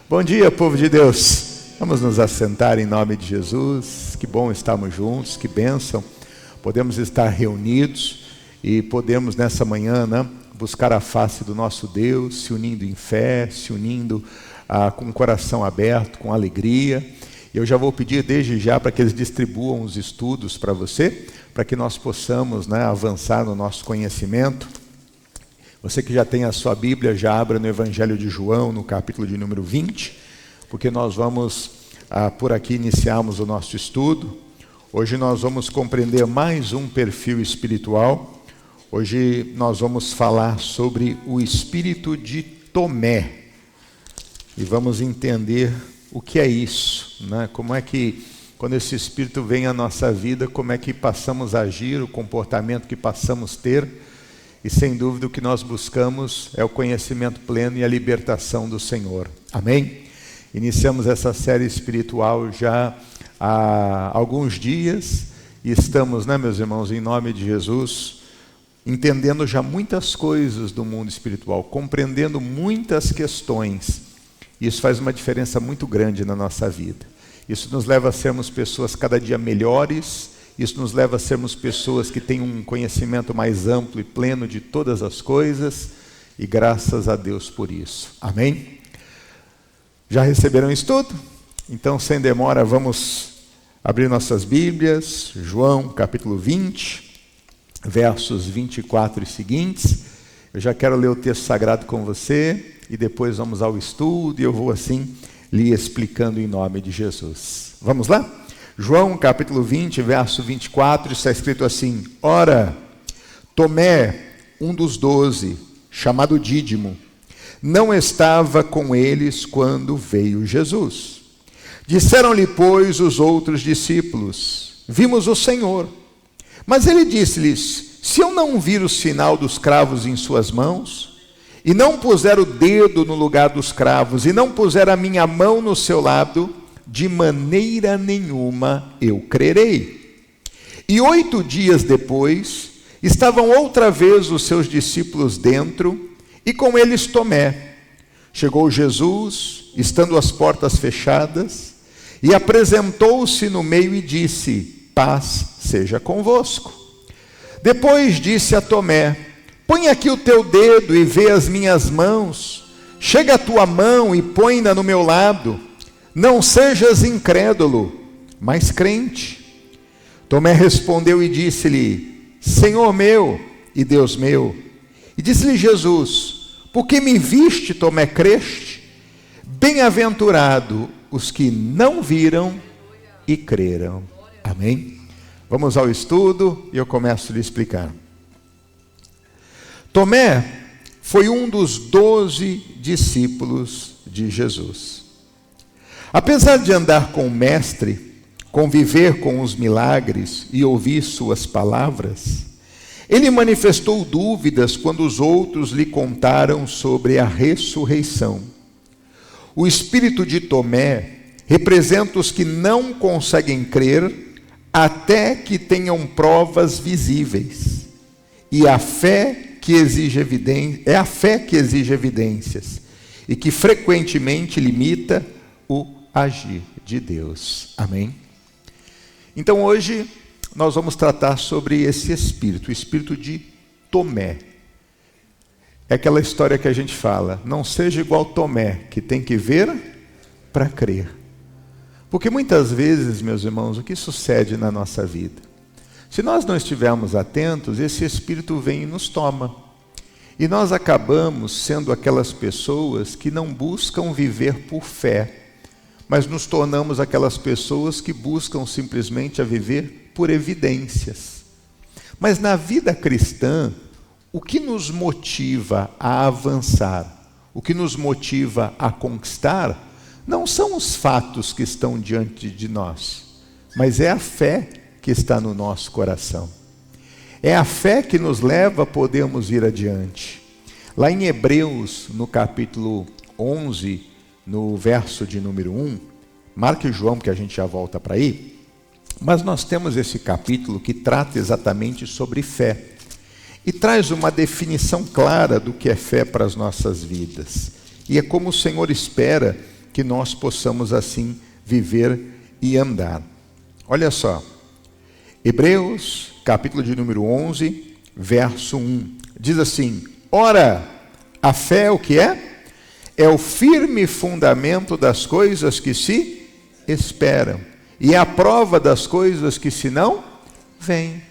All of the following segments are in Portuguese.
Bom dia, povo de Deus. Vamos nos assentar em nome de Jesus. Que bom estarmos juntos, que bênção. Podemos estar reunidos e podemos nessa manhã, buscar a face do nosso Deus, se unindo em fé, se unindo com o coração aberto, com alegria. Eu já vou pedir desde já para que eles distribuam os estudos para você, para que nós possamos avançar no nosso conhecimento. Você que já tem a sua Bíblia, já abra no Evangelho de João, no capítulo de número 20, porque nós vamos, por aqui, iniciarmos o nosso estudo. Hoje nós vamos compreender mais um perfil espiritual. Hoje nós vamos falar sobre o espírito de Tomé. E vamos entender o que é isso, Como é que, quando esse espírito vem à nossa vida, como é que passamos a agir, o comportamento que passamos a ter. E sem dúvida o que nós buscamos é o conhecimento pleno e a libertação do Senhor. Amém? Iniciamos essa série espiritual já há alguns dias e estamos, meus irmãos, em nome de Jesus, entendendo já muitas coisas do mundo espiritual, compreendendo muitas questões. Isso faz uma diferença muito grande na nossa vida. Isso nos leva a sermos pessoas cada dia melhores. Isso nos leva a sermos pessoas que têm um conhecimento mais amplo e pleno de todas as coisas, e graças a Deus por isso. Amém? Já receberam isso tudo? Então, sem demora, vamos abrir nossas Bíblias, João capítulo 20, versos 24 e seguintes. Eu já quero ler o texto sagrado com você, e depois vamos ao estudo, e eu vou assim lhe explicando em nome de Jesus. Vamos lá? João capítulo 20, verso 24, está escrito assim: Ora, Tomé, um dos 12, chamado Dídimo, não estava com eles quando veio Jesus. Disseram-lhe, pois, os outros discípulos: Vimos o Senhor. Mas ele disse-lhes: Se eu não vir o sinal dos cravos em suas mãos, e não puser o dedo no lugar dos cravos, e não puser a minha mão no seu lado, de maneira nenhuma eu crerei. E 8 dias depois, estavam outra vez os seus discípulos dentro, e com eles Tomé. Chegou Jesus, estando as portas fechadas, e apresentou-se no meio e disse: Paz seja convosco. Depois disse a Tomé: Põe aqui o teu dedo e vê as minhas mãos. Chega a tua mão e põe-na no meu lado. Não sejas incrédulo, mas crente. Tomé respondeu e disse-lhe: Senhor meu e Deus meu. E disse-lhe Jesus: Porque me viste, Tomé, creste? Bem-aventurado os que não viram e creram. Amém? Vamos ao estudo e eu começo a lhe explicar. Tomé foi um dos 12 discípulos de Jesus. Apesar de andar com o Mestre, conviver com os milagres e ouvir suas palavras, ele manifestou dúvidas quando os outros lhe contaram sobre a ressurreição. O espírito de Tomé representa os que não conseguem crer até que tenham provas visíveis. E a fé que exige é a fé que exige evidências e que frequentemente limita o agir de Deus. Amém? Então hoje nós vamos tratar sobre esse espírito, o espírito de Tomé. É aquela história que a gente fala: não seja igual Tomé, que tem que ver para crer. Porque muitas vezes, meus irmãos, o que sucede na nossa vida? Se nós não estivermos atentos, esse espírito vem e nos toma. E nós acabamos sendo aquelas pessoas que não buscam viver por fé, mas nos tornamos aquelas pessoas que buscam simplesmente a viver por evidências. Mas na vida cristã, o que nos motiva a avançar, o que nos motiva a conquistar, não são os fatos que estão diante de nós, mas é a fé que está no nosso coração. É a fé que nos leva a podermos ir adiante. Lá em Hebreus, no capítulo 11, no verso de número 1, marque João que a gente já volta para aí, mas nós temos esse capítulo que trata exatamente sobre fé e traz uma definição clara do que é fé para as nossas vidas. E é como o Senhor espera que que nós possamos assim viver e andar. Olha só, Hebreus, capítulo de número 11, verso 1, diz assim: ora, a fé é o que é? É o firme fundamento das coisas que se esperam, e é a prova das coisas que se não veem.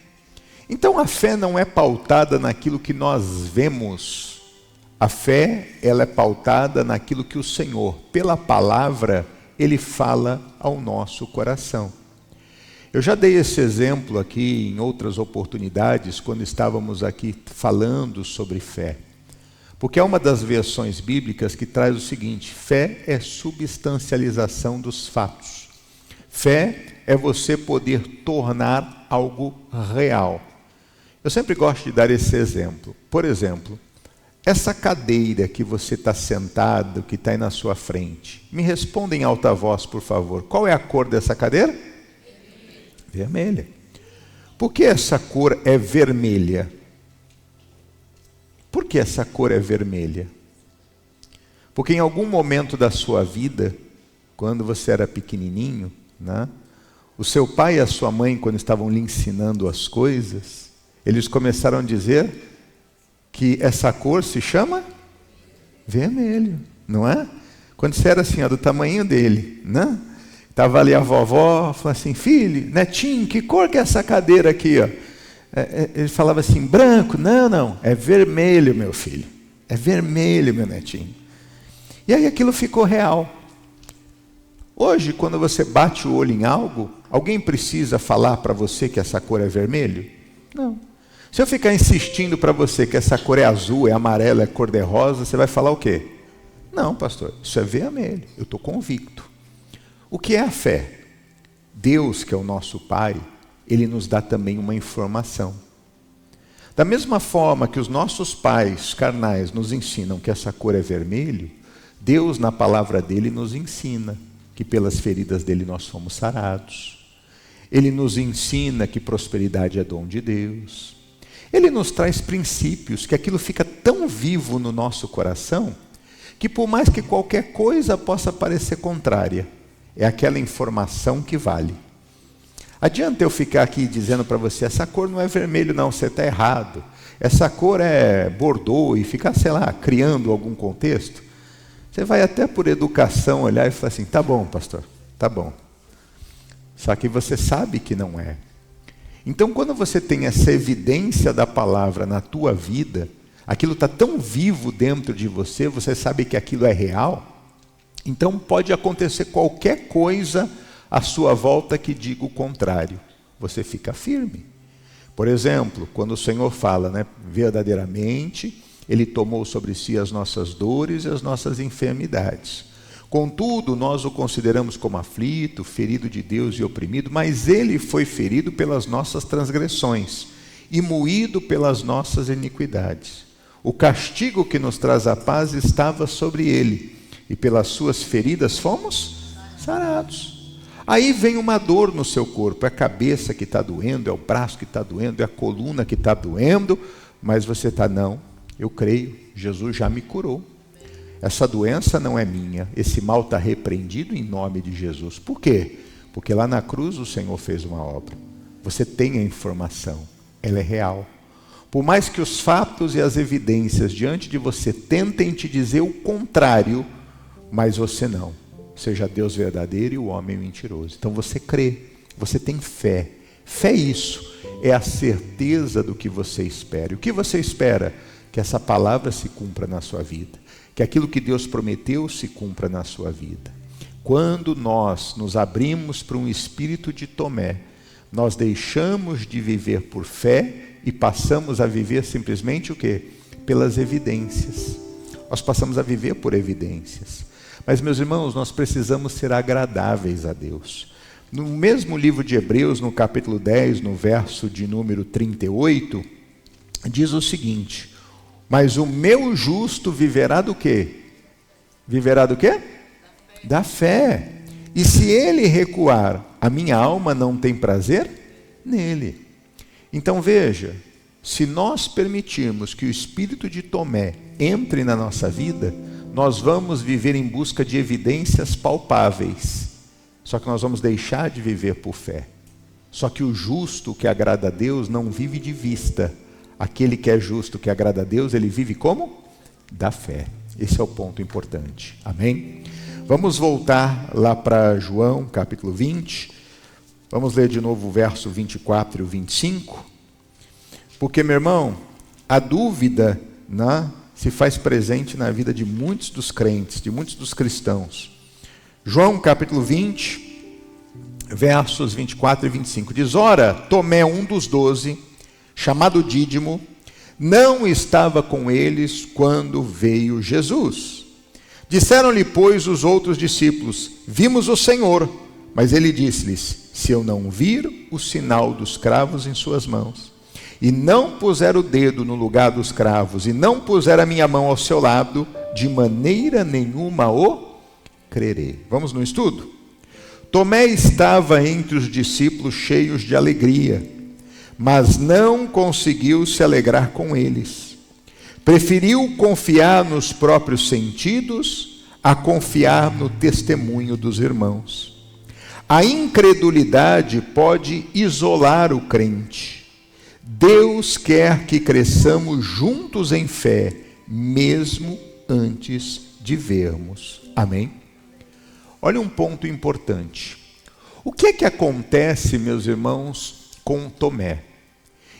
Então a fé não é pautada naquilo que nós vemos. A fé, ela é pautada naquilo que o Senhor, pela palavra, Ele fala ao nosso coração. Eu já dei esse exemplo aqui em outras oportunidades, quando estávamos aqui falando sobre fé. Porque é uma das versões bíblicas que traz o seguinte: fé é substancialização dos fatos. Fé é você poder tornar algo real. Eu sempre gosto de dar esse exemplo. Por exemplo, essa cadeira que você está sentado, que está aí na sua frente, me responda em alta voz, por favor. Qual é a cor dessa cadeira? Vermelha. Por que essa cor é vermelha? Por que essa cor é vermelha? Porque em algum momento da sua vida, quando você era pequenininho, né, o seu pai e a sua mãe, quando estavam lhe ensinando as coisas, eles começaram a dizer que essa cor se chama vermelho, não é? Quando você era assim, ó, do tamanho dele, né? Estava ali a vovó, falou assim: filho, netinho, que cor que é essa cadeira aqui, ó? Ele falava assim: branco. Não, é vermelho, meu filho. É vermelho, meu netinho. E aí aquilo ficou real. Hoje, quando você bate o olho em algo, alguém precisa falar para você que essa cor é vermelho? Não. Se eu ficar insistindo para você que essa cor é azul, é amarela, é cor-de-rosa, você vai falar o quê? Não, pastor, isso é vermelho. Eu estou convicto. O que é a fé? Deus, que é o nosso Pai, Ele nos dá também uma informação. Da mesma forma que os nossos pais carnais nos ensinam que essa cor é vermelho, Deus, na palavra dele, nos ensina que pelas feridas dele nós somos sarados. Ele nos ensina que prosperidade é dom de Deus. Ele nos traz princípios que aquilo fica tão vivo no nosso coração que, por mais que qualquer coisa possa parecer contrária, é aquela informação que vale. Adianta eu ficar aqui dizendo para você: essa cor não é vermelho não, você está errado. Essa cor é bordô, e ficar, sei lá, criando algum contexto. Você vai até por educação olhar e falar assim: tá bom, pastor, tá bom. Só que você sabe que não é. Então, quando você tem essa evidência da palavra na tua vida, aquilo está tão vivo dentro de você, você sabe que aquilo é real, então pode acontecer qualquer coisa à sua volta que diga o contrário. Você fica firme. Por exemplo, quando o Senhor fala, né, verdadeiramente, Ele tomou sobre si as nossas dores e as nossas enfermidades. Contudo, nós o consideramos como aflito, ferido de Deus e oprimido, mas Ele foi ferido pelas nossas transgressões e moído pelas nossas iniquidades. O castigo que nos traz a paz estava sobre Ele, e pelas suas feridas fomos sarados. Aí vem uma dor no seu corpo, é a cabeça que está doendo, é o braço que está doendo, é a coluna que está doendo, mas você está, não, eu creio, Jesus já me curou. Essa doença não é minha, esse mal está repreendido em nome de Jesus. Por quê? Porque lá na cruz o Senhor fez uma obra. Você tem a informação, ela é real. Por mais que os fatos e as evidências diante de você tentem te dizer o contrário, mas você não. Seja Deus verdadeiro e o homem mentiroso. Então você crê, você tem fé. Fé é isso, é a certeza do que você espera. E o que você espera? Que essa palavra se cumpra na sua vida. Que aquilo que Deus prometeu se cumpra na sua vida. Quando nós nos abrimos para um espírito de Tomé, nós deixamos de viver por fé e passamos a viver simplesmente o quê? Pelas evidências. Nós passamos a viver por evidências. Mas, meus irmãos, nós precisamos ser agradáveis a Deus. No mesmo livro de Hebreus, no capítulo 10, no verso de número 38, diz o seguinte: mas o meu justo viverá do quê? Viverá do quê? Da fé. E se ele recuar, a minha alma não tem prazer nele. Então veja, se nós permitirmos que o espírito de Tomé entre na nossa vida, nós vamos viver em busca de evidências palpáveis. Só que nós vamos deixar de viver por fé. Só que o justo que agrada a Deus não vive de vista. Aquele que é justo, que agrada a Deus, ele vive como? Da fé. Esse é o ponto importante. Amém? Vamos voltar lá para João, capítulo 20. Vamos ler de novo o verso 24 e o 25. Porque, meu irmão, a dúvida, né, se faz presente na vida de muitos dos crentes, de muitos dos cristãos. João, capítulo 20, versos 24 e 25. Diz: ora, Tomé, um dos 12, chamado Dídimo, não estava com eles quando veio Jesus. Disseram-lhe, pois, os outros discípulos: vimos o Senhor. Mas ele disse-lhes: se eu não vir o sinal dos cravos em suas mãos, e não puser o dedo no lugar dos cravos, e não puser a minha mão ao seu lado, de maneira nenhuma o crerei. Vamos no estudo? Tomé estava entre os discípulos cheios de alegria, mas não conseguiu se alegrar com eles. Preferiu confiar nos próprios sentidos a confiar no testemunho dos irmãos. A incredulidade pode isolar o crente. Deus quer que cresçamos juntos em fé, mesmo antes de vermos. Amém? Olha um ponto importante. O que é que acontece, meus irmãos, com Tomé?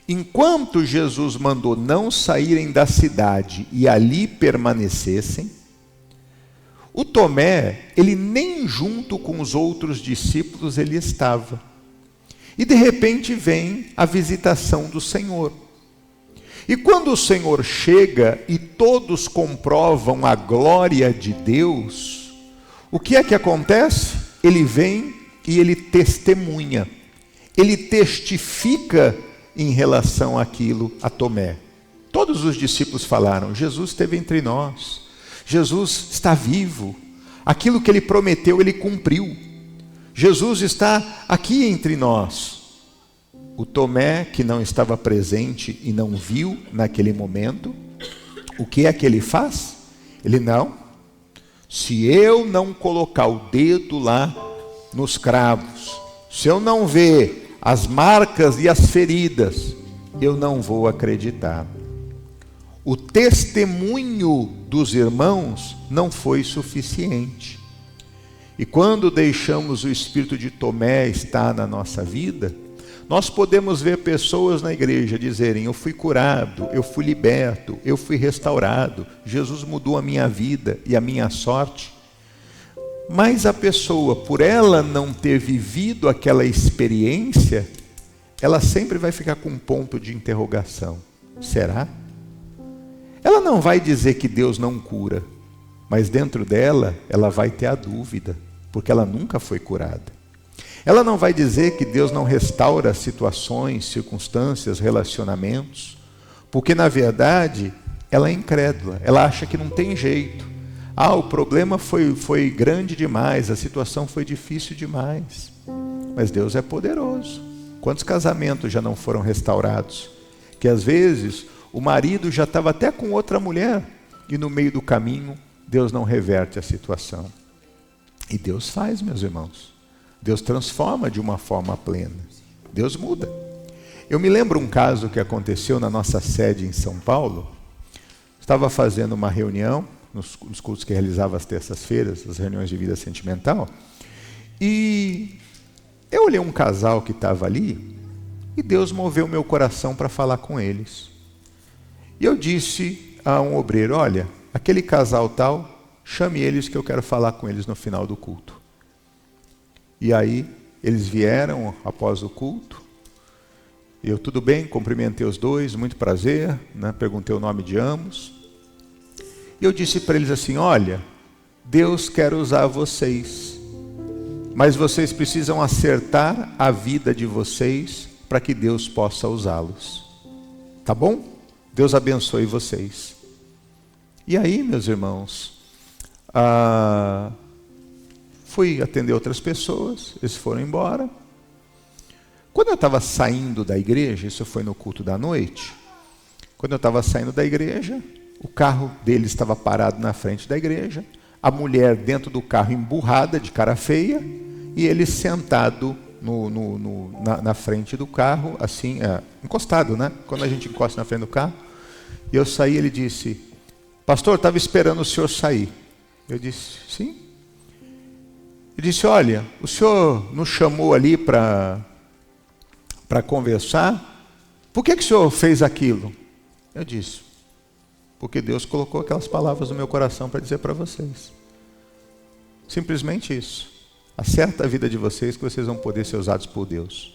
Enquanto Jesus mandou não saírem da cidade e ali permanecessem, o Tomé, ele nem junto com os outros discípulos ele estava. E de repente vem a visitação do Senhor. E quando o Senhor chega e todos comprovam a glória de Deus, o que é que acontece? Ele vem e ele testemunha. Ele testifica em relação àquilo a Tomé. Todos os discípulos falaram: Jesus esteve entre nós. Jesus está vivo. Aquilo que ele prometeu, ele cumpriu. Jesus está aqui entre nós. O Tomé, que não estava presente e não viu naquele momento, o que é que ele faz? Ele não. Se eu não colocar o dedo lá nos cravos, se eu não ver as marcas e as feridas, eu não vou acreditar. O testemunho dos irmãos não foi suficiente. E quando deixamos o espírito de Tomé estar na nossa vida, nós podemos ver pessoas na igreja dizerem: eu fui curado, eu fui liberto, eu fui restaurado, Jesus mudou a minha vida e a minha sorte. Mas a pessoa, por ela não ter vivido aquela experiência, ela sempre vai ficar com um ponto de interrogação. Será? Ela não vai dizer que Deus não cura, mas dentro dela, ela vai ter a dúvida, porque ela nunca foi curada. Ela não vai dizer que Deus não restaura situações, circunstâncias, relacionamentos, porque na verdade, ela é incrédula, ela acha que não tem jeito. O problema foi grande demais, a situação foi difícil demais. Mas Deus é poderoso. Quantos casamentos já não foram restaurados? Que às vezes o marido já estava até com outra mulher e no meio do caminho Deus não reverte a situação. E Deus faz, meus irmãos. Deus transforma de uma forma plena. Deus muda. Eu me lembro um caso que aconteceu na nossa sede em São Paulo. Estava fazendo uma reunião nos cultos que realizava às terças-feiras, as reuniões de vida sentimental, e eu olhei um casal que estava ali e Deus moveu meu coração para falar com eles. E eu disse a um obreiro: olha, aquele casal tal, chame eles que eu quero falar com eles no final do culto. E aí eles vieram após o culto. Eu, tudo bem, cumprimentei os dois, muito prazer, né? Perguntei o nome de ambos. E eu disse para eles assim: olha, Deus quer usar vocês, mas vocês precisam acertar a vida de vocês para que Deus possa usá-los. Tá bom? Deus abençoe vocês. E aí, meus irmãos, fui atender outras pessoas, eles foram embora. Quando eu estava saindo da igreja, isso foi no culto da noite, quando eu estava saindo da igreja, O carro dele estava parado na frente da igreja, a mulher dentro do carro emburrada, de cara feia, e ele sentado na frente do carro, assim, encostado, né? Quando a gente encosta na frente do carro. E eu saí, ele disse: pastor, estava esperando o senhor sair. Eu disse: sim. Ele disse: olha, o senhor nos chamou ali para conversar, por que o senhor fez aquilo? Eu disse: porque Deus colocou aquelas palavras no meu coração para dizer para vocês. Simplesmente isso. Acerta a vida de vocês que vocês vão poder ser usados por Deus,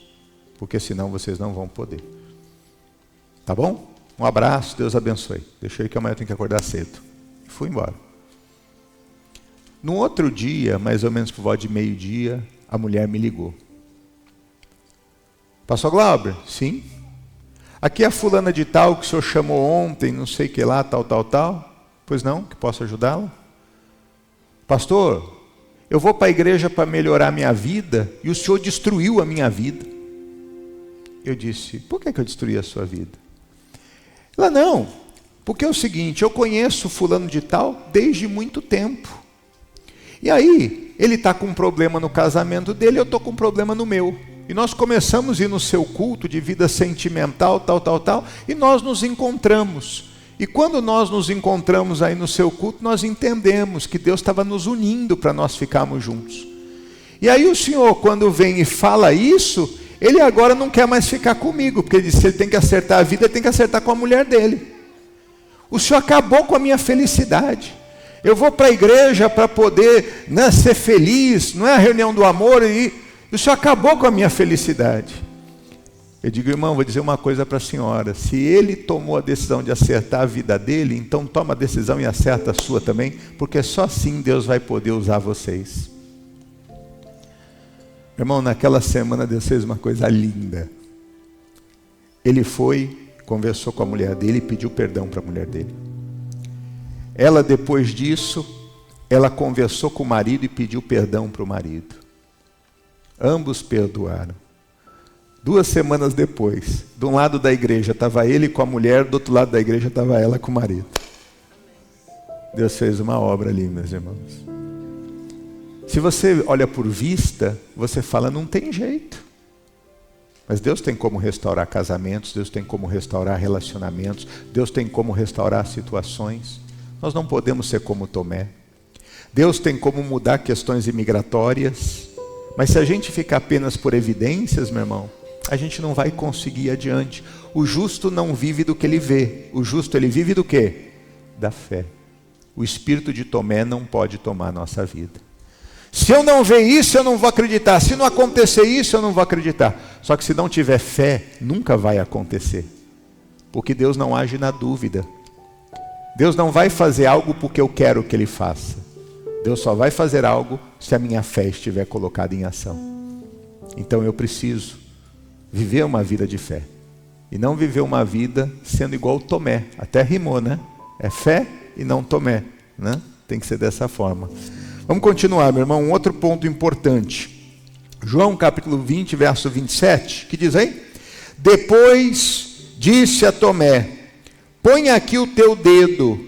porque senão vocês não vão poder. Tá bom? Um abraço, Deus abençoe. Deixa eu ir que amanhã eu tenho que acordar cedo. E fui embora. No outro dia, mais ou menos por volta de meio-dia, a mulher me ligou. Pastor Glauber? Sim. Aqui é a fulana de tal que o senhor chamou ontem, não sei o que lá, tal. Pois não, que posso ajudá-la? Pastor, eu vou para a igreja para melhorar a minha vida e o senhor destruiu a minha vida. Eu disse: por que eu destruí a sua vida? Ela: não, porque é o seguinte, eu conheço fulano de tal desde muito tempo. E aí, ele está com um problema no casamento dele, eu estou com um problema no meu. E nós começamos a ir no seu culto de vida sentimental, tal, e nós nos encontramos. E quando nós nos encontramos aí no seu culto, nós entendemos que Deus estava nos unindo para nós ficarmos juntos. E aí o senhor, quando vem e fala isso, ele agora não quer mais ficar comigo, porque ele disse que ele tem que acertar a vida, ele tem que acertar com a mulher dele. O senhor acabou com a minha felicidade. Eu vou para a igreja para poder, né, ser feliz, não é a reunião do amor, e o senhor acabou com a minha felicidade. Eu digo: irmão, vou dizer uma coisa para a senhora, se ele tomou a decisão de acertar a vida dele, então toma a decisão e acerta a sua também, porque só assim Deus vai poder usar vocês. Irmão, naquela semana Deus fez uma coisa linda. Ele foi, conversou com a mulher dele e pediu perdão para a mulher dele. Ela, depois disso, ela conversou com o marido e pediu perdão para o marido. Ambos perdoaram. 2 semanas depois, de um lado da igreja estava ele com a mulher, do outro lado da igreja estava ela com o marido. Deus fez uma obra ali, meus irmãos. Se você olha por vista, você fala: não tem jeito. Mas Deus tem como restaurar casamentos, Deus tem como restaurar relacionamentos, Deus tem como restaurar situações. Nós não podemos ser como Tomé. Deus tem como mudar questões imigratórias, mas se a gente ficar apenas por evidências, meu irmão, a gente não vai conseguir ir adiante. O justo não vive do que ele vê. O justo, ele vive do quê? Da fé. O espírito de Tomé não pode tomar a nossa vida. Se eu não ver isso, eu não vou acreditar. Se não acontecer isso, eu não vou acreditar. Só que se não tiver fé, nunca vai acontecer. Porque Deus não age na dúvida. Deus não vai fazer algo porque eu quero que Ele faça. Deus só vai fazer algo se a minha fé estiver colocada em ação. Então eu preciso viver uma vida de fé. E não viver uma vida sendo igual Tomé. Até rimou, né? É fé e não Tomé, né? Tem que ser dessa forma. Vamos continuar, meu irmão. Um outro ponto importante. João capítulo 20, verso 27, que diz aí: depois disse a Tomé: põe aqui o teu dedo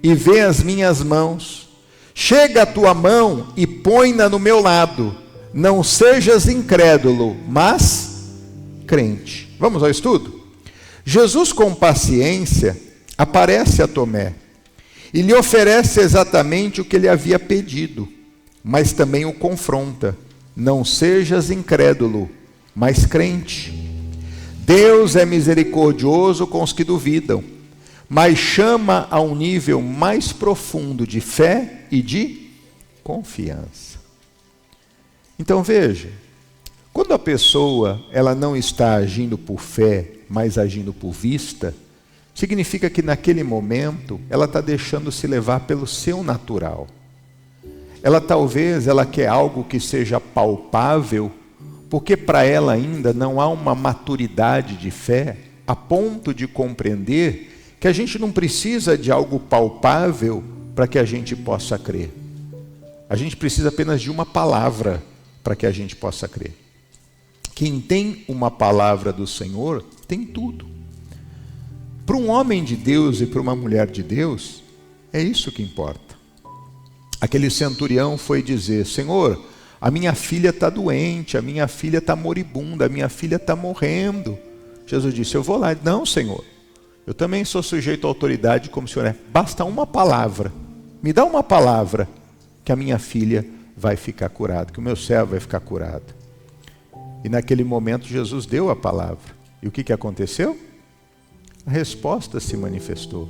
e vê as minhas mãos. Chega a tua mão e põe-na no meu lado. Não sejas incrédulo, mas crente. Vamos ao estudo? Jesus, com paciência, aparece a Tomé e lhe oferece exatamente o que ele havia pedido, mas também o confronta: não sejas incrédulo, mas crente. Deus é misericordioso com os que duvidam, mas chama a um nível mais profundo de fé e de confiança. Então veja, quando a pessoa ela não está agindo por fé, mas agindo por vista, significa que naquele momento ela está deixando se levar pelo seu natural. Ela quer algo que seja palpável, porque para ela ainda não há uma maturidade de fé a ponto de compreender que a gente não precisa de algo palpável para que a gente possa crer. A gente precisa apenas de uma palavra para que a gente possa crer. Quem tem uma palavra do Senhor tem tudo. Para um homem de Deus e para uma mulher de Deus, é isso que importa. Aquele centurião foi dizer: Senhor, a minha filha está doente, a minha filha está moribunda, a minha filha está morrendo. Jesus disse: eu vou lá. Não, Senhor, eu também sou sujeito à autoridade como o Senhor é. Basta uma palavra, me dá uma palavra, que a minha filha vai ficar curada, que o meu servo vai ficar curado. E naquele momento Jesus deu a palavra. E o que aconteceu? A resposta se manifestou.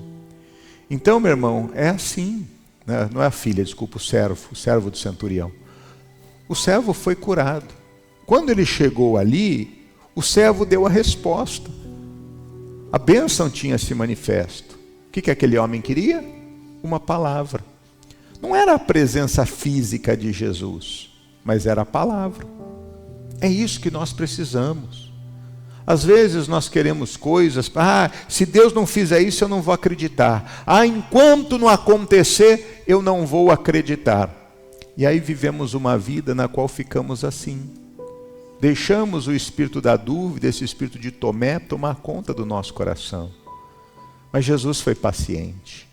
Então, meu irmão, é assim, né? Não é a filha, desculpa, o servo do centurião. O servo foi curado. Quando ele chegou ali, o servo deu a resposta. A bênção tinha se manifesto. O que aquele homem queria? Uma palavra. Não era a presença física de Jesus, mas era a palavra. É isso que nós precisamos. Às vezes nós queremos coisas, se Deus não fizer isso eu não vou acreditar. Enquanto não acontecer eu não vou acreditar. E aí vivemos uma vida na qual ficamos assim. Deixamos o espírito da dúvida, esse espírito de Tomé, tomar conta do nosso coração. Mas Jesus foi paciente.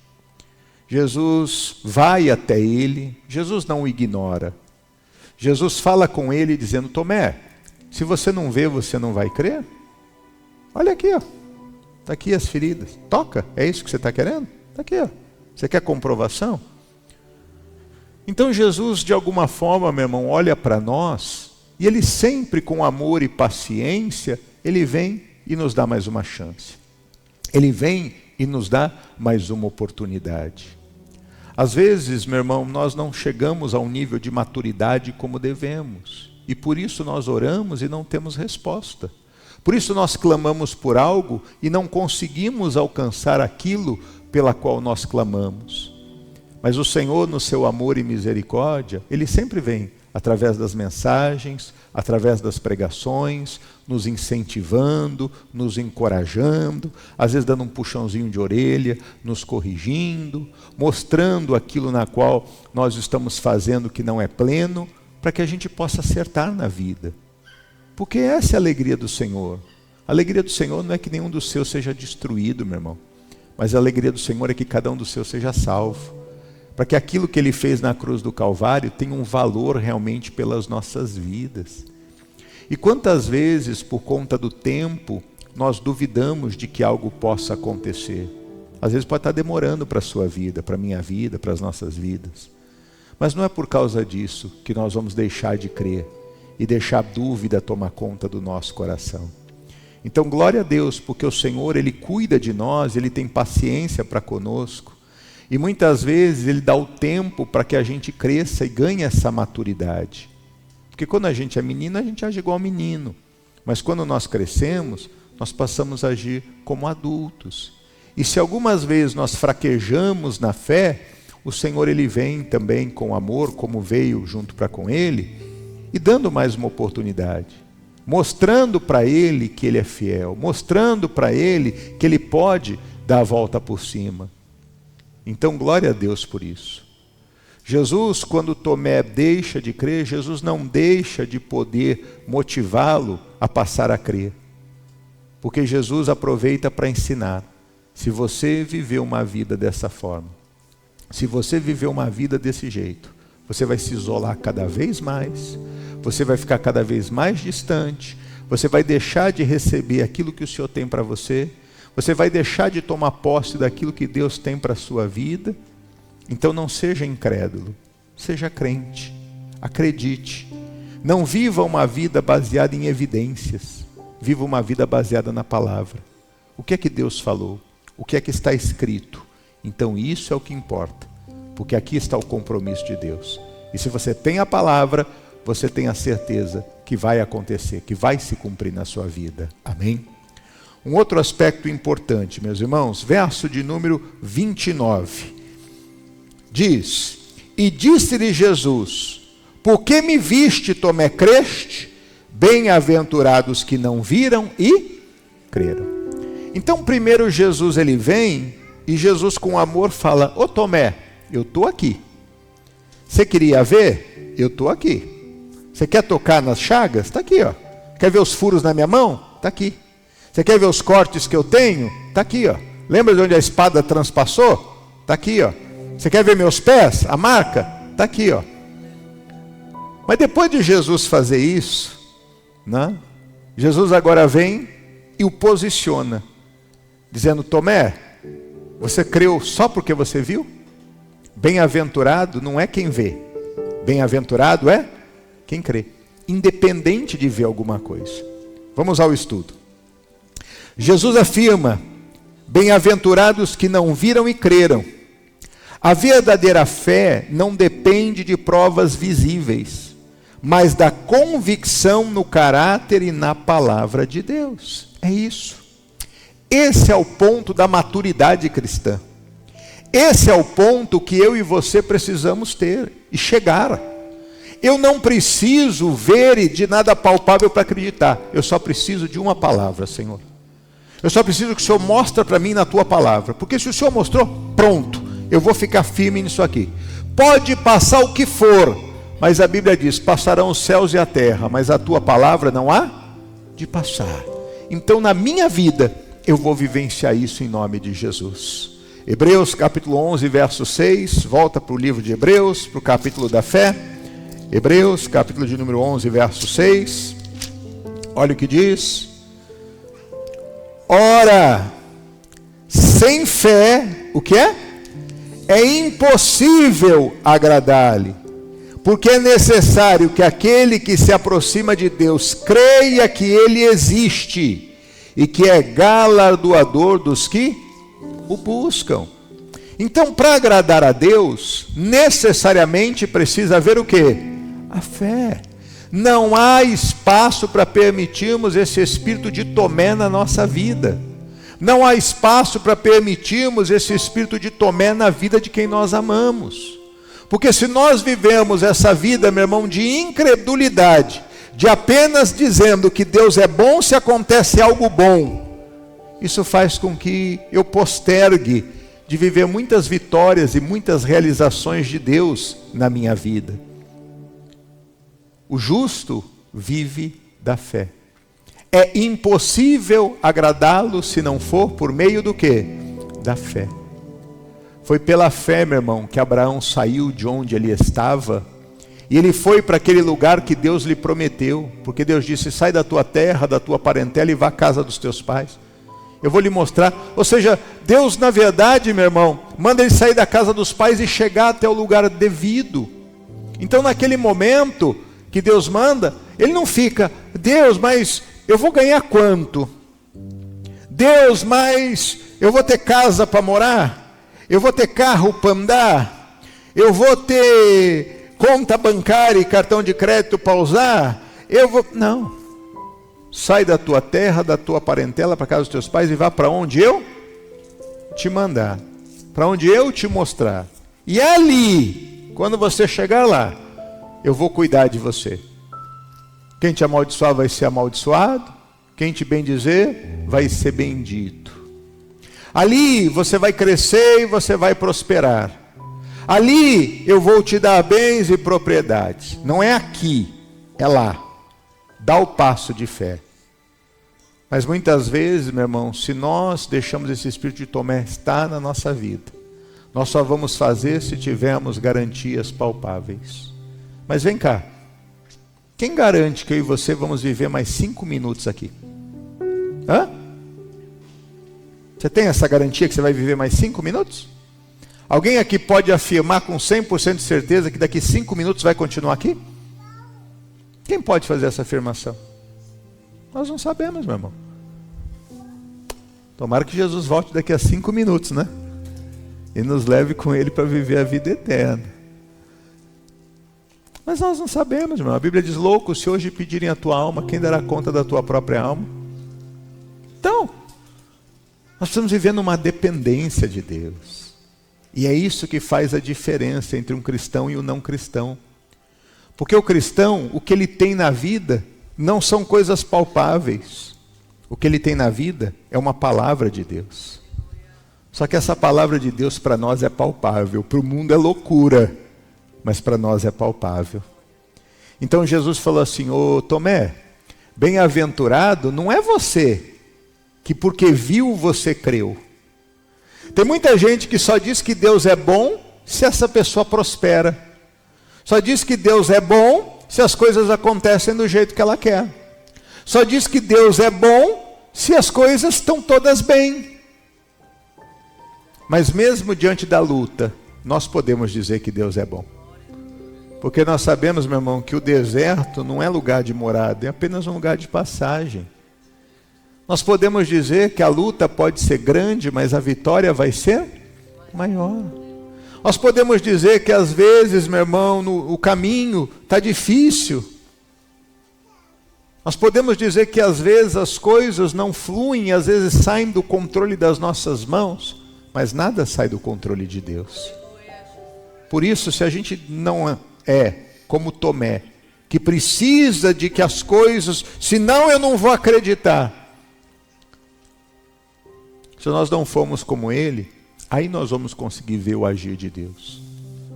Jesus vai até ele, Jesus não o ignora. Jesus fala com ele dizendo: Tomé, se você não vê, você não vai crer? Olha aqui, ó. Está aqui as feridas. Toca, é isso que você está querendo? Está aqui, ó. Você quer comprovação? Então Jesus, de alguma forma, meu irmão, olha para nós, e ele sempre com amor e paciência, ele vem e nos dá mais uma chance. Ele vem e nos dá mais uma oportunidade. Às vezes, meu irmão, nós não chegamos a um nível de maturidade como devemos. E por isso nós oramos e não temos resposta. Por isso nós clamamos por algo e não conseguimos alcançar aquilo pela qual nós clamamos. Mas o Senhor, no seu amor e misericórdia, Ele sempre vem através das mensagens, através das pregações, nos incentivando, nos encorajando, às vezes dando um puxãozinho de orelha, nos corrigindo, mostrando aquilo na qual nós estamos fazendo que não é pleno, para que a gente possa acertar na vida. Porque essa é a alegria do Senhor. A alegria do Senhor não é que nenhum dos seus seja destruído, meu irmão, mas a alegria do Senhor é que cada um dos seus seja salvo, para que aquilo que Ele fez na cruz do Calvário tenha um valor realmente pelas nossas vidas. E quantas vezes, por conta do tempo, nós duvidamos de que algo possa acontecer. Às vezes pode estar demorando para a sua vida, para a minha vida, para as nossas vidas. Mas não é por causa disso que nós vamos deixar de crer e deixar a dúvida tomar conta do nosso coração. Então, glória a Deus, porque o Senhor, Ele cuida de nós, Ele tem paciência para conosco. E muitas vezes Ele dá o tempo para que a gente cresça e ganhe essa maturidade. Porque quando a gente é menino, a gente age igual menino. Mas quando nós crescemos, nós passamos a agir como adultos. E se algumas vezes nós fraquejamos na fé, o Senhor, Ele vem também com amor, como veio junto para com Ele, e dando mais uma oportunidade. Mostrando para Ele que Ele é fiel. Mostrando para Ele que Ele pode dar a volta por cima. Então, glória a Deus por isso. Jesus, quando Tomé deixa de crer, Jesus não deixa de poder motivá-lo a passar a crer. Porque Jesus aproveita para ensinar. Se você viver uma vida dessa forma, se você viver uma vida desse jeito, você vai se isolar cada vez mais, você vai ficar cada vez mais distante, você vai deixar de receber aquilo que o Senhor tem para você, você vai deixar de tomar posse daquilo que Deus tem para a sua vida. Então não seja incrédulo, seja crente, acredite. Não viva uma vida baseada em evidências, viva uma vida baseada na palavra. O que é que Deus falou? O que é que está escrito? Então isso é o que importa, porque aqui está o compromisso de Deus. E se você tem a palavra, você tem a certeza que vai acontecer, que vai se cumprir na sua vida. Amém? Um outro aspecto importante, meus irmãos, verso de número 29. Diz: e disse-lhe Jesus: por que me viste, Tomé, creste? Bem-aventurados que não viram e creram. Então primeiro Jesus, ele vem, e Jesus com amor fala: ô Tomé, eu estou aqui. Você queria ver? Eu estou aqui. Você quer tocar nas chagas? Está aqui, ó. Quer ver os furos na minha mão? Está aqui. Você quer ver os cortes que eu tenho? Está aqui, ó. Lembra de onde a espada transpassou? Está aqui, ó. Você quer ver meus pés? A marca? Está aqui, ó. Mas depois de Jesus fazer isso, né, Jesus agora vem e o posiciona, dizendo: Tomé, você creu só porque você viu? Bem-aventurado não é quem vê, bem-aventurado é quem crê, independente de ver alguma coisa. Vamos ao estudo. Jesus afirma: bem-aventurados que não viram e creram. A verdadeira fé não depende de provas visíveis, mas da convicção no caráter e na palavra de Deus. É isso. Esse é o ponto da maturidade cristã. Esse é o ponto que eu e você precisamos ter e chegar. Eu não preciso ver de nada palpável para acreditar. Eu só preciso de uma palavra, Senhor. Eu só preciso que o Senhor mostre para mim na tua palavra. Porque se o Senhor mostrou, pronto, eu vou ficar firme nisso aqui. Pode passar o que for, mas a Bíblia diz: passarão os céus e a terra, mas a tua palavra não há de passar. Então na minha vida eu vou vivenciar isso em nome de Jesus. Hebreus capítulo 11, verso 6, volta para o livro de Hebreus, para o capítulo da fé. Hebreus capítulo de número 11, verso 6. Olha o que diz: ora, sem fé, o que é? É impossível agradar-lhe, porque é necessário que aquele que se aproxima de Deus creia que Ele existe e que é galardoador dos que o buscam. Então, para agradar a Deus, necessariamente precisa haver o quê? A fé. Não há espaço para permitirmos esse espírito de Tomé na nossa vida. Não há espaço para permitirmos esse espírito de Tomé na vida de quem nós amamos. Porque se nós vivemos essa vida, meu irmão, de incredulidade, de apenas dizendo que Deus é bom se acontece algo bom, isso faz com que eu postergue de viver muitas vitórias e muitas realizações de Deus na minha vida. O justo vive da fé. É impossível agradá-lo se não for por meio do quê? Da fé. Foi pela fé, meu irmão, que Abraão saiu de onde ele estava e ele foi para aquele lugar que Deus lhe prometeu, porque Deus disse: sai da tua terra, da tua parentela e vá à casa dos teus pais. Eu vou lhe mostrar. Ou seja, Deus, na verdade, meu irmão, manda ele sair da casa dos pais e chegar até o lugar devido. Então, naquele momento que Deus manda, ele não fica: Deus, mas eu vou ganhar quanto? Deus, mas eu vou ter casa para morar? Eu vou ter carro para andar? Eu vou ter conta bancária e cartão de crédito para usar? Não. Sai da tua terra, da tua parentela, para casa dos teus pais e vá para onde eu te mandar. Para onde eu te mostrar. E ali, quando você chegar lá, eu vou cuidar de você. Quem te amaldiçoar vai ser amaldiçoado. Quem te bendizer vai ser bendito. Ali você vai crescer e você vai prosperar. Ali eu vou te dar bens e propriedades. Não é aqui, é lá. Dá o passo de fé. Mas muitas vezes, meu irmão, se nós deixamos esse espírito de Tomé estar na nossa vida, nós só vamos fazer se tivermos garantias palpáveis. Mas vem cá, quem garante que eu e você vamos viver mais 5 minutos aqui? Hã? Você tem essa garantia que você vai viver mais 5 minutos? Alguém aqui pode afirmar com 100% de certeza que daqui 5 minutos vai continuar aqui? Quem pode fazer essa afirmação? Nós não sabemos, meu irmão. Tomara que Jesus volte daqui a 5 minutos, né? E nos leve com Ele para viver a vida eterna. Mas nós não sabemos, irmão. A Bíblia diz: louco, se hoje pedirem a tua alma, quem dará conta da tua própria alma? Então, nós estamos vivendo uma dependência de Deus. E é isso que faz a diferença entre um cristão e um não cristão. Porque o cristão, o que ele tem na vida, não são coisas palpáveis. O que ele tem na vida é uma palavra de Deus. Só que essa palavra de Deus para nós é palpável. Para o mundo é loucura, mas para nós é palpável. Então Jesus falou assim: ô Tomé, bem-aventurado não é você, que porque viu você creu. Tem muita gente que só diz que Deus é bom se essa pessoa prospera. Só diz que Deus é bom se as coisas acontecem do jeito que ela quer. Só diz que Deus é bom se as coisas estão todas bem. Mas mesmo diante da luta, nós podemos dizer que Deus é bom. Porque nós sabemos, meu irmão, que o deserto não é lugar de morada, é apenas um lugar de passagem. Nós podemos dizer que a luta pode ser grande, mas a vitória vai ser maior. Nós podemos dizer que às vezes, meu irmão, o caminho está difícil. Nós podemos dizer que às vezes as coisas não fluem, às vezes saem do controle das nossas mãos, mas nada sai do controle de Deus. Por isso, se a gente não é como Tomé, que precisa de que as coisas, senão eu não vou acreditar. Se nós não formos como ele, aí nós vamos conseguir ver o agir de Deus.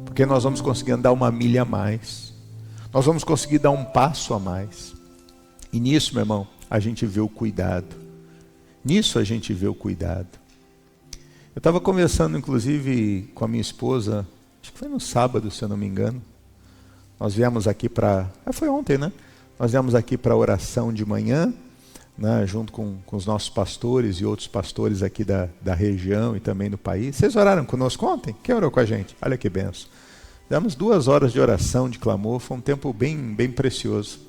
Porque nós vamos conseguir andar uma milha a mais. Nós vamos conseguir dar um passo a mais. E nisso, meu irmão, a gente vê o cuidado. Nisso a gente vê o cuidado. Eu estava conversando, inclusive, com a minha esposa, acho que foi no sábado, se eu não me engano. Nós viemos aqui para... foi ontem, né? Nós viemos aqui para a oração de manhã, né, junto com os nossos pastores e outros pastores aqui da região e também do país. Vocês oraram conosco ontem? Quem orou com a gente? Olha que benção. Demos 2 horas de oração, de clamor, foi um tempo bem, bem precioso.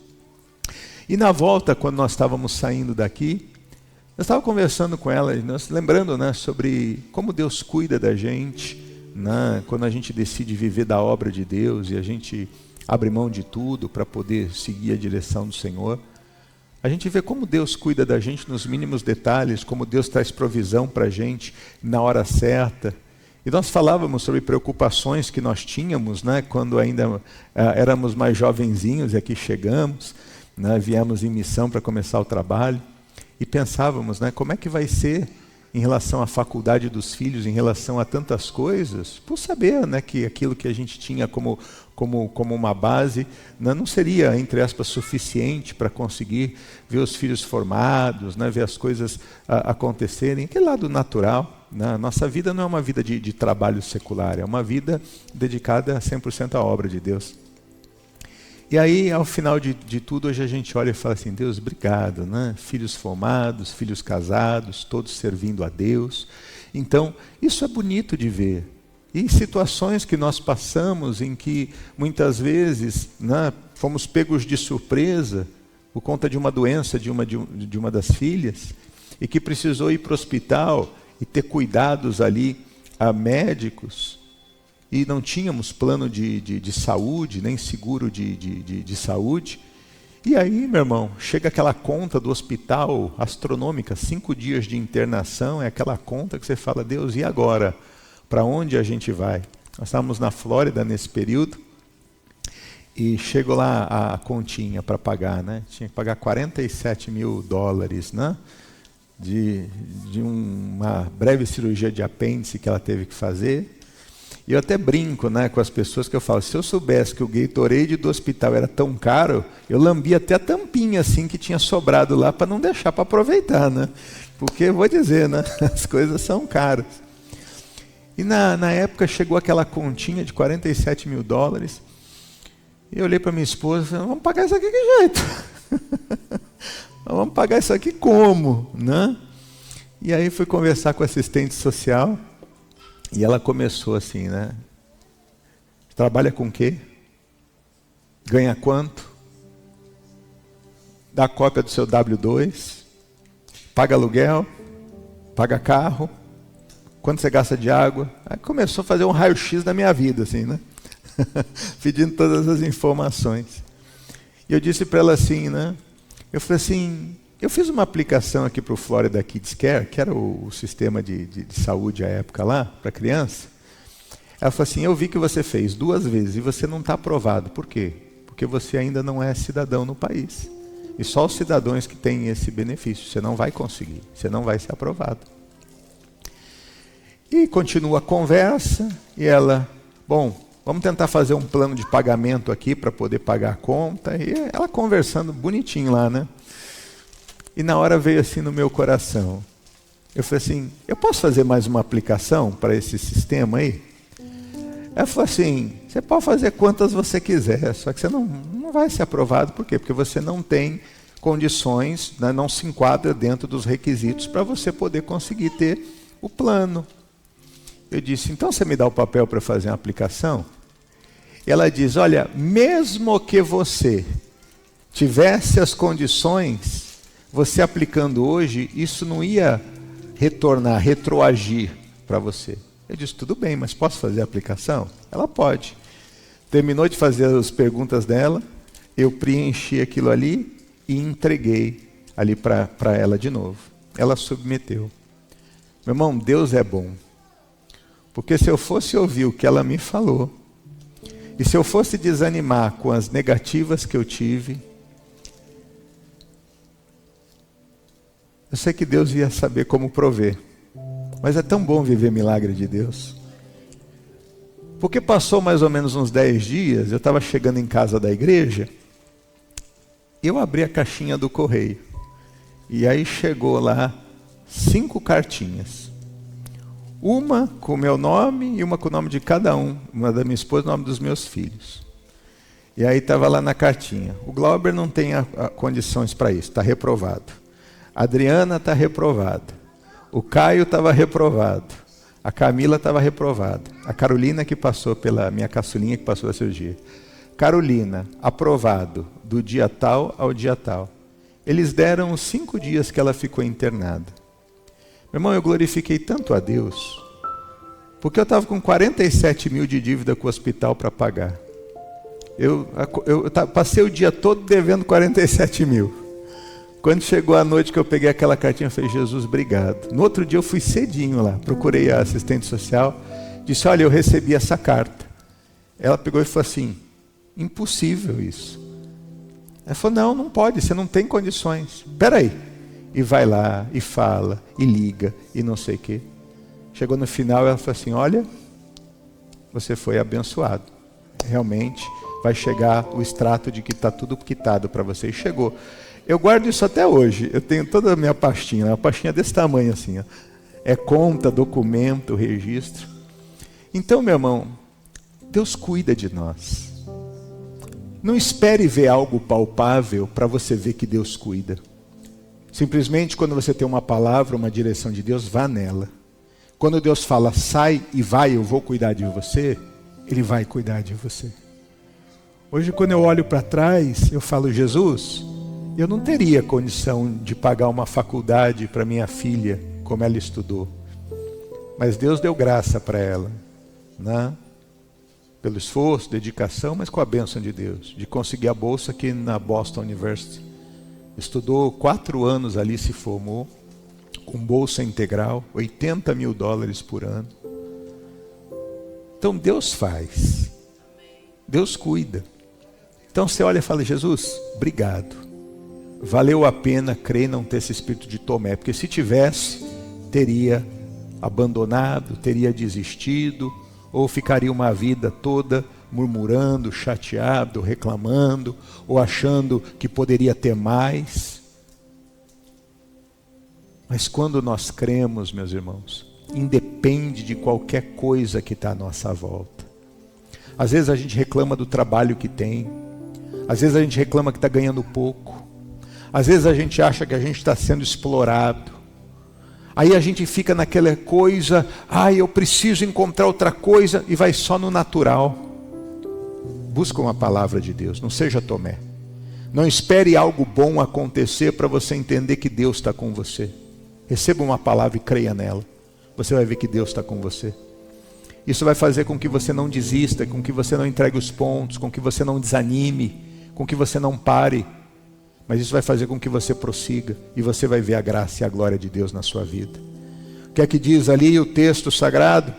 E na volta, quando nós estávamos saindo daqui, eu estava conversando com ela, nós, lembrando, né, sobre como Deus cuida da gente, né, quando a gente decide viver da obra de Deus e a gente abre mão de tudo para poder seguir a direção do Senhor. A gente vê como Deus cuida da gente nos mínimos detalhes, como Deus traz provisão para a gente na hora certa. E nós falávamos sobre preocupações que nós tínhamos, né, quando ainda éramos mais jovenzinhos e aqui chegamos, né, viemos em missão para começar o trabalho. E pensávamos, né, como é que vai ser em relação à faculdade dos filhos, em relação a tantas coisas, por saber, né, que aquilo que a gente tinha como uma base, né, não seria, entre aspas, suficiente para conseguir ver os filhos formados, né, ver as coisas acontecerem. Aquele lado natural. Né? Nossa vida não é uma vida de trabalho secular, é uma vida dedicada 100% à obra de Deus. E aí, ao final de tudo, hoje a gente olha e fala assim, Deus, obrigado, né? Filhos formados, filhos casados, todos servindo a Deus. Então, isso é bonito de ver. E situações que nós passamos em que, muitas vezes, né, fomos pegos de surpresa por conta de uma doença de uma das filhas, e que precisou ir para o hospital e ter cuidados ali a médicos, e não tínhamos plano de saúde, nem seguro de saúde. E aí, meu irmão, chega aquela conta do hospital astronômica, 5 dias de internação, é aquela conta que você fala, Deus, e agora? Para onde a gente vai? Nós estávamos na Flórida nesse período, e chegou lá a continha para pagar, né? Tinha que pagar $47 mil, né? De uma breve cirurgia de apêndice que ela teve que fazer. E eu até brinco, né, com as pessoas que eu falo, se eu soubesse que o Gatorade do hospital era tão caro, eu lambia até a tampinha assim que tinha sobrado lá para não deixar para aproveitar, né? Porque eu vou dizer, né, as coisas são caras. E na época chegou aquela continha de $47 mil. E eu olhei para minha esposa e falei, vamos pagar isso aqui de que jeito? Vamos pagar isso aqui como? Né? E aí fui conversar com a assistente social. E ela começou assim, né? Trabalha com o quê? Ganha quanto? Dá cópia do seu W2? Paga aluguel? Paga carro? Quanto você gasta de água? Aí começou a fazer um raio-x da minha vida, assim, né? Pedindo todas as informações. E eu disse para ela assim, né? Eu falei assim, eu fiz uma aplicação aqui para o Florida Kids Care, que era o sistema de saúde à época lá, para criança. Ela falou assim, eu vi que você fez 2 vezes e você não está aprovado. Por quê? Porque você ainda não é cidadão no país. E só os cidadãos que têm esse benefício. Você não vai conseguir, você não vai ser aprovado. E continua a conversa, e ela, bom, vamos tentar fazer um plano de pagamento aqui para poder pagar a conta. E ela conversando bonitinho lá, né? E na hora veio assim no meu coração, Eu falei assim, eu posso fazer mais uma aplicação para esse sistema aí? Ela falou assim, você pode fazer quantas você quiser, só que você não vai ser aprovado. Por quê? Porque você não tem condições, né, não se enquadra dentro dos requisitos para você poder conseguir ter o plano. Eu disse, então você me dá o papel para fazer uma aplicação? Ela diz, olha, mesmo que você tivesse as condições, você aplicando hoje, isso não ia retornar, retroagir para você. Eu disse, tudo bem, mas posso fazer a aplicação? Ela pode. Terminou de fazer as perguntas dela, eu preenchi aquilo ali e entreguei ali para ela de novo. Ela submeteu. Meu irmão, Deus é bom. Porque se eu fosse ouvir o que ela me falou, e se eu fosse desanimar com as negativas que eu tive, eu sei que Deus ia saber como prover. Mas é tão bom viver milagre de Deus. Porque passou mais ou menos uns 10 dias, eu estava chegando em casa da igreja, eu abri a caixinha do correio. E aí chegou lá 5 cartinhas. Uma com o meu nome e uma com o nome de cada um. Uma da minha esposa e o nome dos meus filhos. E aí estava lá na cartinha. O Glauber não tem condições para isso, está reprovado. A Adriana está reprovada. O Caio estava reprovado. A Camila estava reprovada. A Carolina que passou pela minha caçulinha que passou da cirurgia. Carolina, aprovado do dia tal ao dia tal. Eles deram os 5 dias que ela ficou internada. Meu irmão, eu glorifiquei tanto a Deus, porque eu estava com 47 mil de dívida com o hospital para pagar. Eu passei o dia todo devendo 47 mil. Quando chegou a noite que eu peguei aquela cartinha, eu falei, Jesus, obrigado. No outro dia eu fui cedinho lá, procurei a assistente social, disse, olha, eu recebi essa carta. Ela pegou e falou assim, impossível isso. Ela falou, não pode, você não tem condições. Espera aí. E vai lá, e fala, e liga, e não sei o quê. Chegou no final, ela falou assim, olha, você foi abençoado. Realmente vai chegar o extrato de que está tudo quitado para você. E chegou. Eu guardo isso até hoje. Eu tenho toda a minha pastinha, uma pastinha desse tamanho assim. Ó. É conta, documento, registro. Então, meu irmão, Deus cuida de nós. Não espere ver algo palpável para você ver que Deus cuida. Simplesmente quando você tem uma palavra, uma direção de Deus, vá nela. Quando Deus fala, sai e vai, eu vou cuidar de você, Ele vai cuidar de você. Hoje, quando eu olho para trás, eu falo, Jesus, eu não teria condição de pagar uma faculdade para minha filha, como ela estudou. Mas Deus deu graça para ela, né? Pelo esforço, dedicação, mas com a bênção de Deus, de conseguir a bolsa aqui na Boston University. Estudou 4 anos ali, se formou, com bolsa integral, $80 mil por ano. Então Deus faz, Deus cuida. Então você olha e fala, Jesus, obrigado. Valeu a pena crer e não ter esse espírito de Tomé, porque se tivesse, teria abandonado, teria desistido, ou ficaria uma vida toda murmurando, chateado, reclamando, ou achando que poderia ter mais. Mas quando nós cremos, meus irmãos, independe de qualquer coisa que está à nossa volta. Às vezes a gente reclama do trabalho que tem, às vezes a gente reclama que está ganhando pouco, às vezes a gente acha que a gente está sendo explorado. Aí a gente fica naquela coisa, eu preciso encontrar outra coisa, e vai só no natural. Busca uma palavra de Deus, não seja Tomé. Não espere algo bom acontecer para você entender que Deus está com você. Receba uma palavra e creia nela. Você vai ver que Deus está com você. Isso vai fazer com que você não desista, com que você não entregue os pontos, com que você não desanime, com que você não pare. Mas isso vai fazer com que você prossiga e você vai ver a graça e a glória de Deus na sua vida. O que é que diz ali o texto sagrado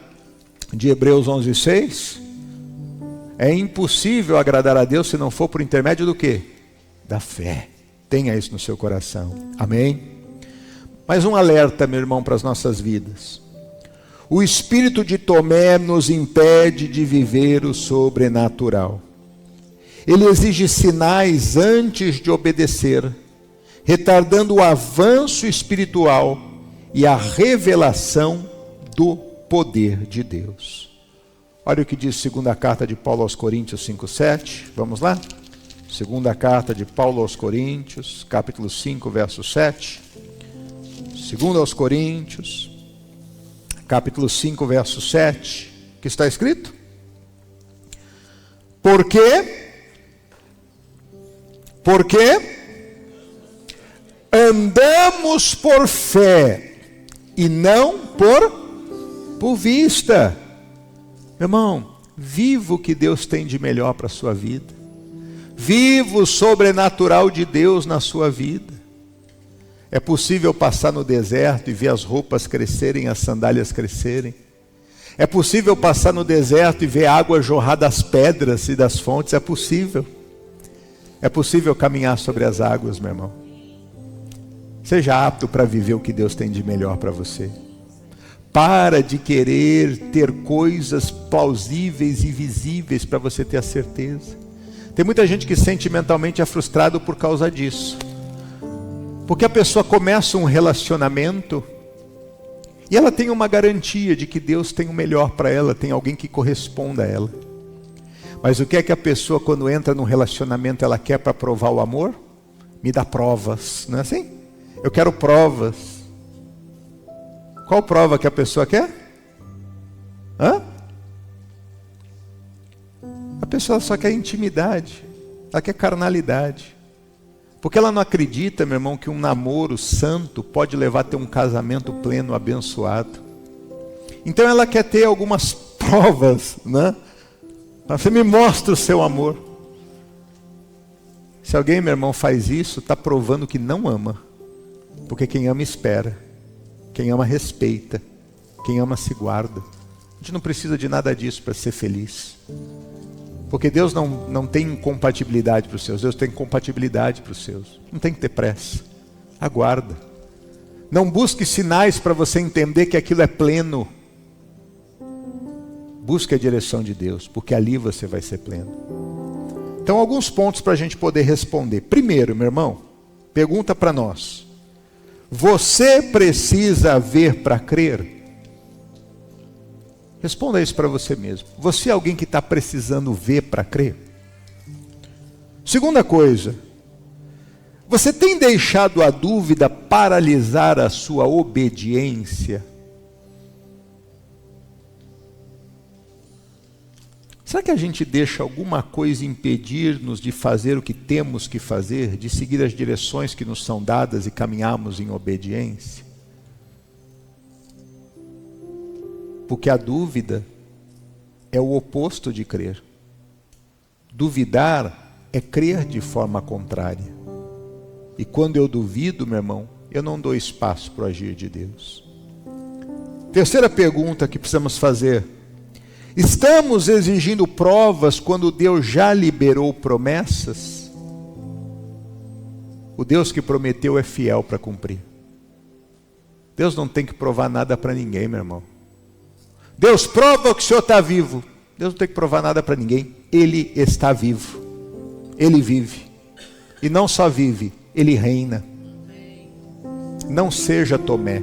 de Hebreus 11:6? É impossível agradar a Deus se não for por intermédio do quê? Da fé. Tenha isso no seu coração. Amém? Mais um alerta, meu irmão, para as nossas vidas. O espírito de Tomé nos impede de viver o sobrenatural. Ele exige sinais antes de obedecer, retardando o avanço espiritual e a revelação do poder de Deus. Olha o que diz a segunda carta de Paulo aos Coríntios 5:7. Vamos lá? Segunda carta de Paulo aos Coríntios, capítulo 5, verso 7. Segunda aos Coríntios, capítulo 5, verso 7. O que está escrito? Porque andamos por fé e não por vista. Meu irmão, viva o que Deus tem de melhor para a sua vida. Viva o sobrenatural de Deus na sua vida. É possível passar no deserto e ver as roupas crescerem, as sandálias crescerem. É possível passar no deserto e ver água jorrar das pedras e das fontes. É possível. É possível caminhar sobre as águas, meu irmão. Seja apto para viver o que Deus tem de melhor para você. Para de querer ter coisas plausíveis e visíveis para você ter a certeza. Tem muita gente que sentimentalmente é frustrado por causa disso. Porque a pessoa começa um relacionamento e ela tem uma garantia de que Deus tem o melhor para ela, tem alguém que corresponda a ela. Mas o que é que a pessoa, quando entra num relacionamento, ela quer para provar o amor? Me dá provas, não é assim? Eu quero provas. Qual prova que a pessoa quer? A pessoa só quer intimidade, ela quer carnalidade. Porque ela não acredita, meu irmão, que um namoro santo pode levar a ter um casamento pleno, abençoado. Então ela quer ter algumas provas, né? Você me mostra o seu amor. Se alguém, meu irmão, faz isso, está provando que não ama. Porque quem ama espera, quem ama respeita, quem ama se guarda. A gente não precisa de nada disso para ser feliz. Porque Deus não tem incompatibilidade para os seus, Deus tem compatibilidade para os seus. Não tem que ter pressa, aguarda. Não busque sinais para você entender que aquilo é pleno. Busque a direção de Deus, porque ali você vai ser pleno. Então, alguns pontos para a gente poder responder. Primeiro, meu irmão, pergunta para nós. Você precisa ver para crer? Responda isso para você mesmo. Você é alguém que está precisando ver para crer? Segunda coisa. Você tem deixado a dúvida paralisar a sua obediência? Será que a gente deixa alguma coisa impedir-nos de fazer o que temos que fazer, de seguir as direções que nos são dadas e caminharmos em obediência? Porque a dúvida é o oposto de crer. Duvidar é crer de forma contrária. E quando eu duvido, meu irmão, eu não dou espaço para o agir de Deus. Terceira pergunta que precisamos fazer. Estamos exigindo provas quando Deus já liberou promessas? O Deus que prometeu é fiel para cumprir. Deus não tem que provar nada para ninguém, meu irmão. Deus prova que o Senhor está vivo. Deus não tem que provar nada para ninguém. Ele está vivo. Ele vive. E não só vive, Ele reina. Não seja Tomé.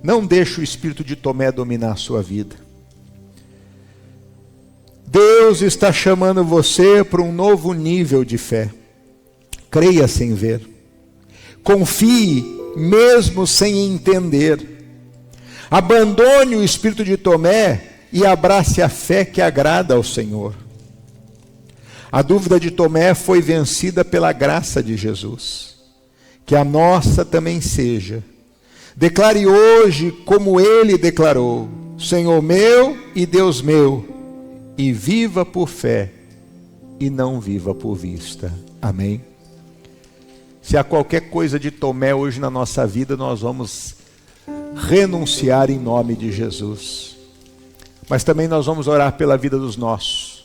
Não deixe o espírito de Tomé dominar a sua vida. Deus está chamando você para um novo nível de fé. Creia sem ver. Confie mesmo sem entender. Abandone o espírito de Tomé e abrace a fé que agrada ao Senhor. A dúvida de Tomé foi vencida pela graça de Jesus. Que a nossa também seja. Declare hoje como Ele declarou: Senhor meu e Deus meu. E viva por fé e não viva por vista. Amém? Se há qualquer coisa de Tomé hoje na nossa vida, nós vamos renunciar em nome de Jesus. Mas também nós vamos orar pela vida dos nossos,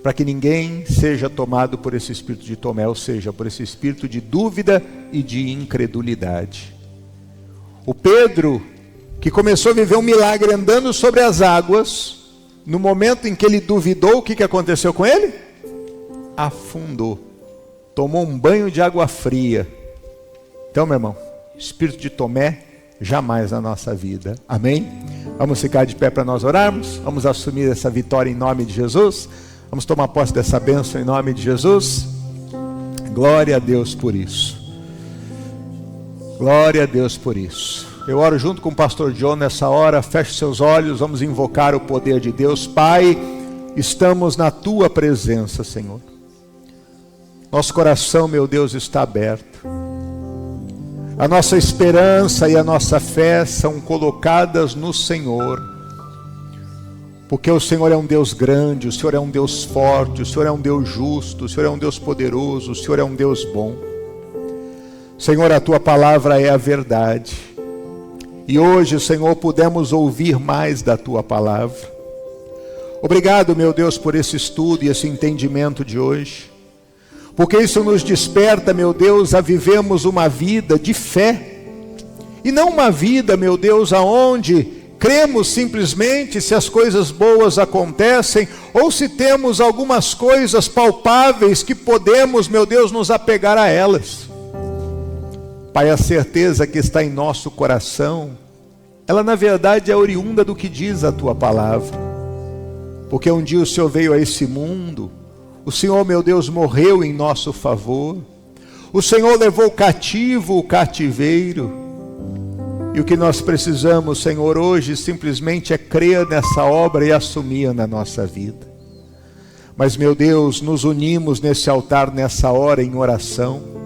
para que ninguém seja tomado por esse espírito de Tomé, ou seja, por esse espírito de dúvida e de incredulidade. O Pedro, que começou a viver um milagre andando sobre as águas, no momento em que ele duvidou, o que aconteceu com ele? Afundou. Tomou um banho de água fria. Então, meu irmão, espírito de Tomé, jamais na nossa vida. Amém? Vamos ficar de pé para nós orarmos? Vamos assumir essa vitória em nome de Jesus? Vamos tomar posse dessa bênção em nome de Jesus? Glória a Deus por isso. Glória a Deus por isso. Eu oro junto com o pastor John nessa hora. Feche seus olhos, vamos invocar o poder de Deus. Pai, estamos na tua presença, Senhor. Nosso coração, meu Deus, está aberto. A nossa esperança e a nossa fé são colocadas no Senhor. Porque o Senhor é um Deus grande, o Senhor é um Deus forte, o Senhor é um Deus justo, o Senhor é um Deus poderoso, o Senhor é um Deus bom. Senhor, a tua palavra é a verdade. E hoje, Senhor, pudemos ouvir mais da tua palavra. Obrigado, meu Deus, por esse estudo e esse entendimento de hoje. Porque isso nos desperta, meu Deus, a vivermos uma vida de fé. E não uma vida, meu Deus, aonde cremos simplesmente se as coisas boas acontecem, ou se temos algumas coisas palpáveis que podemos, meu Deus, nos apegar a elas. Pai, a certeza que está em nosso coração, ela na verdade é oriunda do que diz a tua palavra. Porque um dia o Senhor veio a esse mundo, o Senhor, meu Deus, morreu em nosso favor, o Senhor levou cativo o cativeiro, e o que nós precisamos, Senhor, hoje simplesmente é crer nessa obra e assumir na nossa vida. Mas, meu Deus, nos unimos nesse altar, nessa hora, em oração,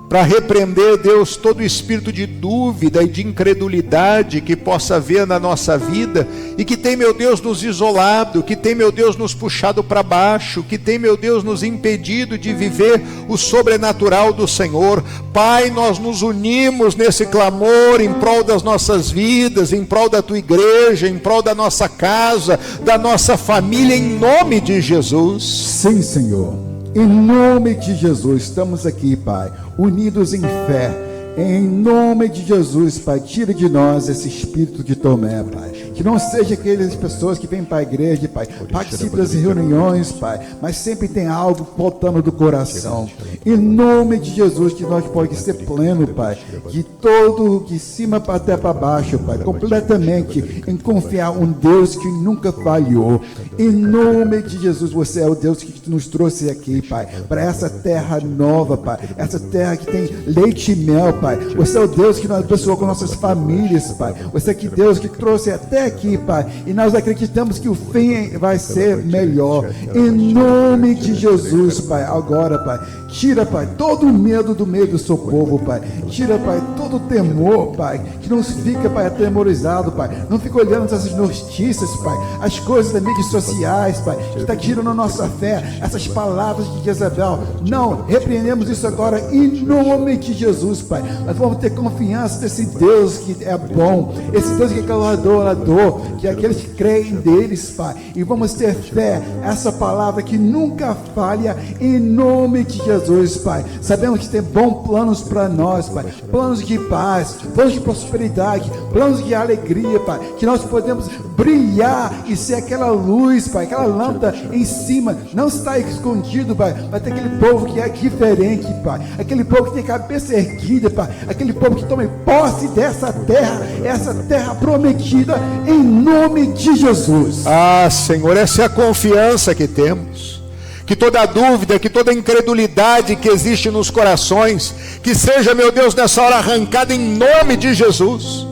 para repreender, Deus, todo espírito de dúvida e de incredulidade que possa haver na nossa vida e que tem, meu Deus, nos isolado, que tem, meu Deus, nos puxado para baixo, que tem, meu Deus, nos impedido de viver o sobrenatural do Senhor. Pai, nós nos unimos nesse clamor em prol das nossas vidas, em prol da tua igreja, em prol da nossa casa, da nossa família, em nome de Jesus. Sim, Senhor. Em nome de Jesus, estamos aqui, Pai, unidos em fé. Em nome de Jesus, Pai, tira de nós esse espírito de Tomé, Pai. Que não seja aquelas pessoas que vêm para a igreja, Pai, participam das reuniões, Pai, mas sempre tem algo faltando do coração. Em nome de Jesus, que nós possamos ser pleno, Pai, de todo, de cima até para baixo, Pai, completamente em confiar um Deus que nunca falhou. Em nome de Jesus, você é o Deus que nos trouxe aqui, Pai, para essa terra nova, Pai, essa terra que tem leite e mel, Pai. Você é o Deus que nos abençoou com nossas famílias, Pai. Você é que Deus que trouxe até aqui, Pai. E nós acreditamos que o fim vai ser melhor. Em nome de Jesus, Pai. Agora, Pai, tira, Pai, todo o medo do meio do seu povo, Pai. Tira, Pai, todo o temor, Pai, que não fica, Pai, atemorizado, Pai. Não fica olhando essas notícias, Pai, as coisas das mídias sociais, Pai, que está tirando a nossa fé, essas palavras de Jezabel. Não, repreendemos isso agora em nome de Jesus, Pai. Nós vamos ter confiança nesse Deus que é bom, esse Deus que é adorador, que é aqueles que creem deles, Pai. E vamos ter fé, essa palavra que nunca falha, em nome de Jesus, Pai. Sabemos que tem bons planos para nós, Pai. Planos de paz, planos de prosperidade, planos de alegria, Pai. Que nós podemos brilhar e ser aquela luz, Pai, aquela lâmpada em cima. Não está escondido, Pai. Vai ter aquele povo que é diferente, Pai. Aquele povo que tem cabeça erguida, Pai. Aquele povo que tome posse dessa terra, essa terra prometida, em nome de Jesus. Ah, Senhor, essa é a confiança que temos. Que toda dúvida, que toda incredulidade que existe nos corações, que seja, meu Deus, nessa hora arrancada em nome de Jesus.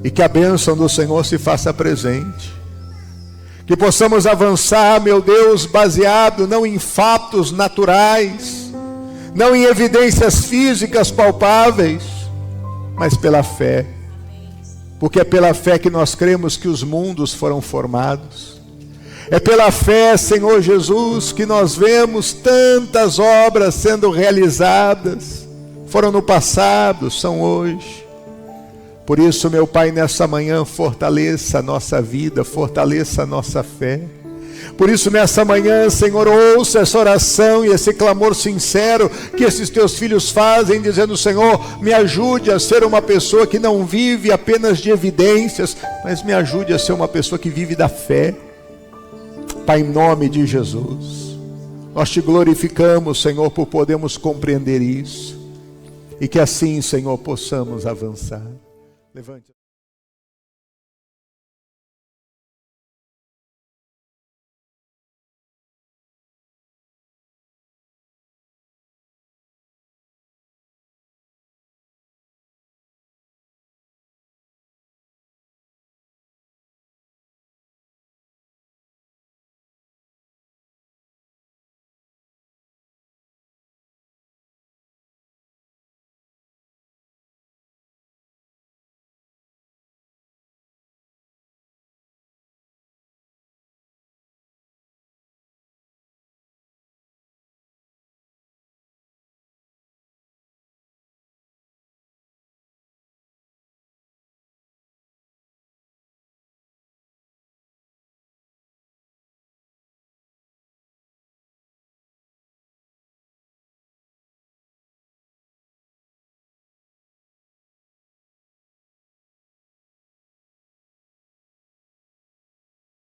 E que a bênção do Senhor se faça presente. Que possamos avançar, meu Deus, baseado não em fatos naturais, não em evidências físicas palpáveis, mas pela fé. Porque é pela fé que nós cremos que os mundos foram formados. É pela fé, Senhor Jesus, que nós vemos tantas obras sendo realizadas. Foram no passado, são hoje. Por isso, meu Pai, nessa manhã, fortaleça a nossa vida, fortaleça a nossa fé. Por isso, nessa manhã, Senhor, ouça essa oração e esse clamor sincero que esses teus filhos fazem, dizendo: Senhor, me ajude a ser uma pessoa que não vive apenas de evidências, mas me ajude a ser uma pessoa que vive da fé. Pai, em nome de Jesus, nós te glorificamos, Senhor, por podermos compreender isso. E que assim, Senhor, possamos avançar. Levante.